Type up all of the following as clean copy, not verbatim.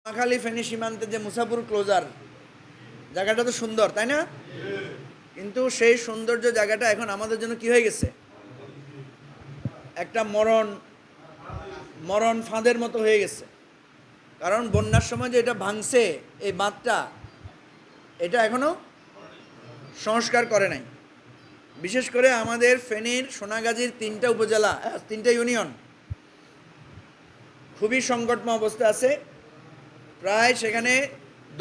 নোয়াখালী ফেনী সীমান্তে যে মুসাপুর ক্লোজার জায়গাটা তো সুন্দর, তাই না? কিন্তু সেই সৌন্দর্য জায়গাটা এখন আমাদের জন্য কি হয়ে গেছে? একটা মরণ মরণ ফাঁদের মতো হয়ে গেছে। কারণ বন্যার সময় যে এটা ভাঙছে, এই বাঁধটা, এটা এখনো সংস্কার করে নাই। বিশেষ করে আমাদের ফেনীর সোনাগাজীর 3টা উপজেলা, 3টা ইউনিয়ন খুবই সংকটময় অবস্থা আছে। প্রায় সেখানে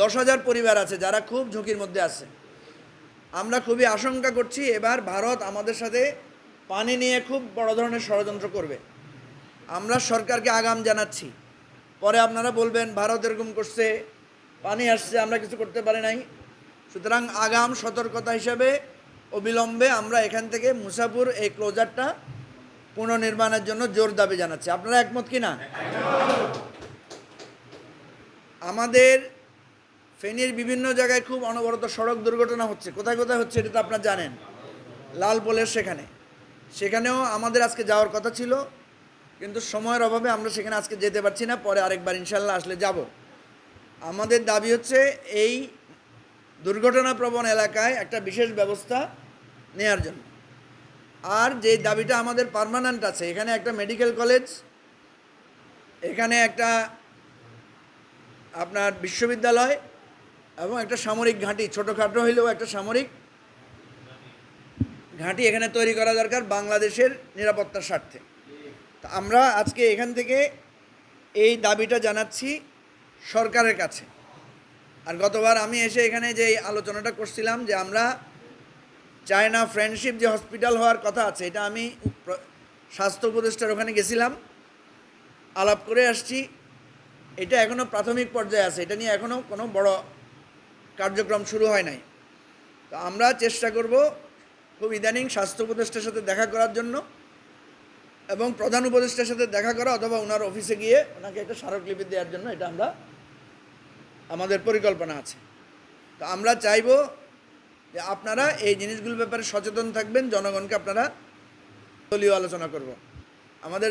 10,000 পরিবার আছে যারা খুব ঝুঁকির মধ্যে আছে। আমরা খুবই আশঙ্কা করছি এবার ভারত আমাদের সাথে পানি নিয়ে খুব বড় ধরনের ষড়যন্ত্র করবে। আমরা সরকারকে আগাম জানাচ্ছি, পরে আপনারা বলবেন ভারত এরকম করছে, পানি আসছে, আমরা কিছু করতে পারি নাই। সুতরাং আগাম সতর্কতা হিসাবে অবিলম্বে আমরা এখান থেকে মুসাপুর এই ক্লোজারটা পুনর্নির্মাণের জন্য জোর দাবি জানাচ্ছি। আপনারা একমত কি না? আমাদের ফেনীর বিভিন্ন জায়গায় খুব অনবরত সড়ক দুর্ঘটনা হচ্ছে। কোথায় কোথায় হচ্ছে এটা তো আপনারা জানেন। লালপোলের সেখানেও আমাদের আজকে যাওয়ার কথা ছিল, কিন্তু সময়ের অভাবে আমরা সেখানে আজকে যেতে পারছি না। পরে আরেকবার ইনশাল্লাহ আসলে যাব। আমাদের দাবি হচ্ছে এই দুর্ঘটনাপ্রবণ এলাকায় একটা বিশেষ ব্যবস্থা নেওয়ার জন্য। আর যে দাবিটা আমাদের পার্মানেন্ট আছে, এখানে একটা মেডিকেল কলেজ, এখানে একটা আপনার বিশ্ববিদ্যালয় এবং একটা সামরিক ঘাঁটি, ছোটোখাটো হইলেও একটা সামরিক ঘাঁটি এখানে তৈরি করা দরকার বাংলাদেশের নিরাপত্তার স্বার্থে। তা আমরা আজকে এখান থেকে এই দাবিটা জানাচ্ছি সরকারের কাছে। আর গতবার আমি এসে এখানে যে আলোচনাটা করছিলাম যে আমরা চায়না ফ্রেন্ডশিপ যে হসপিটাল হওয়ার কথা আছে, এটা আমি স্বাস্থ্য উপদেষ্টার ওখানে গেছিলাম, আলাপ করে আসছি। এটা এখনও প্রাথমিক পর্যায়ে আছে, এটা নিয়ে এখনও কোনো বড় কার্যক্রম শুরু হয় নাই। তো আমরা চেষ্টা করব খুব ইদানিং স্বাস্থ্য উপদেষ্টার সাথে দেখা করার জন্য এবং প্রধান উপদেষ্টার সাথে দেখা করা অথবা ওনার অফিসে গিয়ে ওনাকে একটা স্মারকলিপি দেওয়ার জন্য এটা আমাদের পরিকল্পনা আছে। তো আমরা চাইব যে আপনারা এই জিনিসগুলোর ব্যাপারে সচেতন থাকবেন, জনগণকে আপনারা দলীয় আলোচনা করব আমাদের